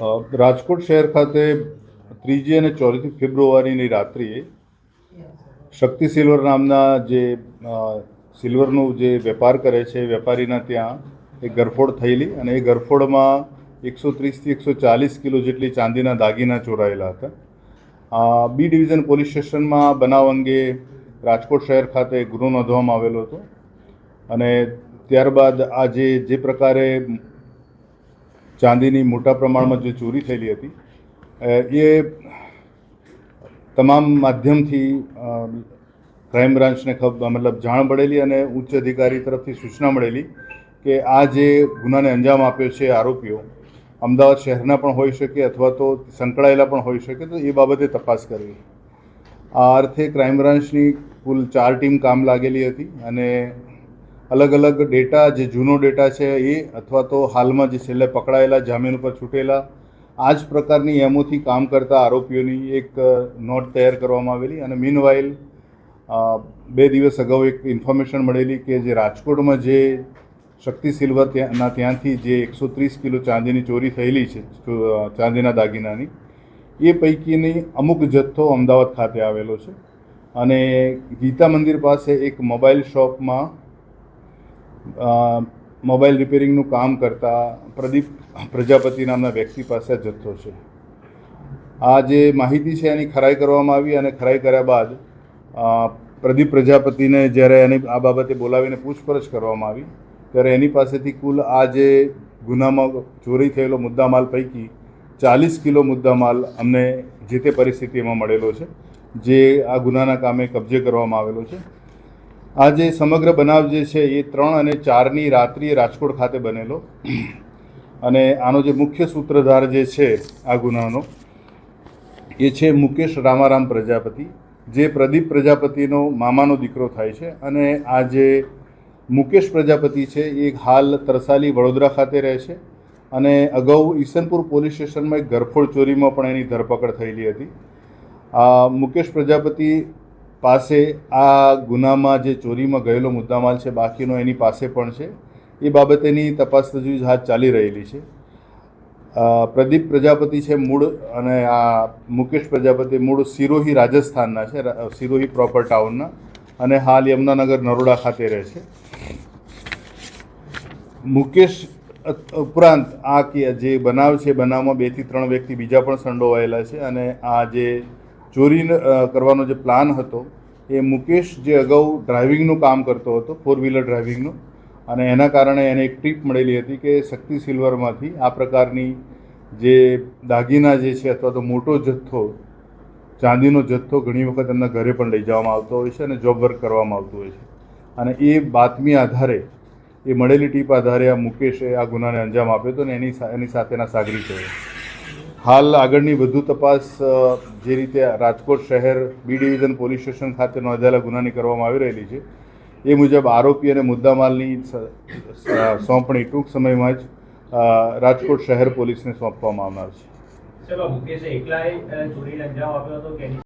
રાજકોટ શહેર ખાતે 3જી અને 4જી ફેબ્રુઆરીની રાત્રિએ શક્તિ સિલ્વર નામના જે સિલ્વરનું જે વેપાર કરે છે વેપારીના ત્યાં એક ગરફોડ થયેલી અને એ ગરફોડમાં 130થી 140 કિલો જેટલી ચાંદીના દાગીના ચોરાયેલા હતા. બી ડિવિઝન પોલીસ સ્ટેશનમાં બનાવ અંગે રાજકોટ શહેર ખાતે ગુનો નોંધવામાં આવેલો હતો અને ત્યારબાદ આ જે પ્રકારે ચાંદીની મોટા પ્રમાણમાં જે ચોરી થયેલી હતી એ તમામ માધ્યમથી ક્રાઇમ બ્રાન્ચને મતલબ જાણ મળેલી અને ઉચ્ચ અધિકારી તરફથી સૂચના મળેલી કે આ જે ગુનાને અંજામ આપ્યો છે આરોપીઓ અમદાવાદ શહેરના પણ હોઈ શકે અથવા તો સંકળાયેલા પણ હોઈ શકે, તો એ બાબતે તપાસ કરવી. આ અર્થે ક્રાઇમ બ્રાન્ચની કુલ 4 ટીમ કામ લાગેલી હતી અને અલગ અલગ ડેટા, જે જૂનો ડેટા છે એ અથવા તો હાલમાં જે છેલ્લે પકડાયેલા જામીન ઉપર છૂટેલા આ જ પ્રકારની એમોથી કામ કરતા આરોપીઓની એક નોટ તૈયાર કરવામાં આવેલી અને મીનવાઇલ 2 દિવસ અગાઉ એક ઇન્ફોર્મેશન મળેલી કે જે રાજકોટમાં જે શક્તિ સિલ્વર ત્યાંથી જે 130 કિલો ચાંદીની ચોરી થયેલી છે ચાંદીના દાગીનાની, એ પૈકીની અમુક જથ્થો અમદાવાદ ખાતે આવેલો છે અને ગીતા મંદિર પાસે એક મોબાઈલ શોપમાં મોબાઈલ રિપેરિંગનું કામ કરતા પ્રદીપ પ્રજાપતિ નામના વ્યક્તિ પાસે જથ્થો છે. આ જે માહિતી છે એની ખરાઈ કરવામાં આવી અને ખરાઈ કર્યા બાદ પ્રદીપ પ્રજાપતિને જ્યારે એની આ બાબતે બોલાવીને પૂછપરછ કરવામાં આવી ત્યારે એની પાસેથી કુલ આ જે ગુનામાં ચોરી થયેલો મુદ્દામાલ પૈકી 40 કિલો મુદ્દામાલ અમને જે તે પરિસ્થિતિમાં મળેલો છે, જે આ ગુનાના કામે કબજે કરવામાં આવેલો છે. આ જે સમગ્ર બનાવ જે છે એ 3 અને 4ની રાત્રિએ રાજકોટ ખાતે બનેલો અને આનો જે મુખ્ય સૂત્રધાર જે છે આ ગુનાનો એ છે મુકેશ રામારામ પ્રજાપતિ, જે પ્રદીપ પ્રજાપતિનો મામાનો દીકરો થાય છે. અને આ જે મુકેશ પ્રજાપતિ છે એ હાલ તરસાલી વડોદરા ખાતે રહે છે અને અગાઉ ઈસનપુર પોલીસ સ્ટેશનમાં એક ગરફોડ ચોરીમાં પણ એની ધરપકડ થયેલી હતી. મુકેશ પ્રજાપતિ પાસે આ ગુનામાં જે ચોરીમાં ગયેલો મુદ્દામાલ છે બાકીનો એની પાસે પણ છે. એ બાબતેની તપાસ તજવીજ હાથ ચાલી રહેલી છે. પ્રદીપ પ્રજાપતિ છે મૂળ અને આ મુકેશ પ્રજાપતિ મૂળ સિરોહી રાજસ્થાનના છે, સિરોહી પ્રોપર ટાઉનના, અને હાલ યમુનાનગર નરોડા ખાતે રહે છે. મુકેશ ઉપરાંત આ જે બનાવ છે બનાવમાં 2 થી 3 વ્યક્તિ બીજા પણ સંડોવાયેલા છે અને આ જે ચોરી કરવાનો જે પ્લાન હતો એ મુકેશ જે અગાઉ ડ્રાઇવિંગનું કામ કરતો હતો, 4-વ્હીલર ડ્રાઇવિંગનું, અને એના કારણે એને એક ટીપ મળેલી હતી કે શક્તિ સિલ્વરમાંથી આ પ્રકારની જે દાગીના જે છે અથવા તો મોટો જથ્થો ચાંદીનો જથ્થો ઘણી વખત એમના ઘરે પણ લઈ જવામાં આવતો હોય છે અને જોબ વર્ક કરવામાં આવતું હોય છે. અને એ બાતમી આધારે, એ મળેલી ટીપ આધારે આ મુકેશે આ ગુનાને અંજામ આપ્યો હતો અને એની સાથેના સાગરી છે. હાલ આગળની વધુ તપાસ જે રીતે રાજકોટ શહેર બી ડિવિઝન પોલીસ સ્ટેશન ખાતે નોંધાયેલા ગુનાની કરવામાં આવી રહેલી છે એ મુજબ આરોપી અને મુદ્દામાલની સોંપણી ટૂંક સમયમાં જ રાજકોટ શહેર પોલીસને સોંપવામાં આવનાર છે.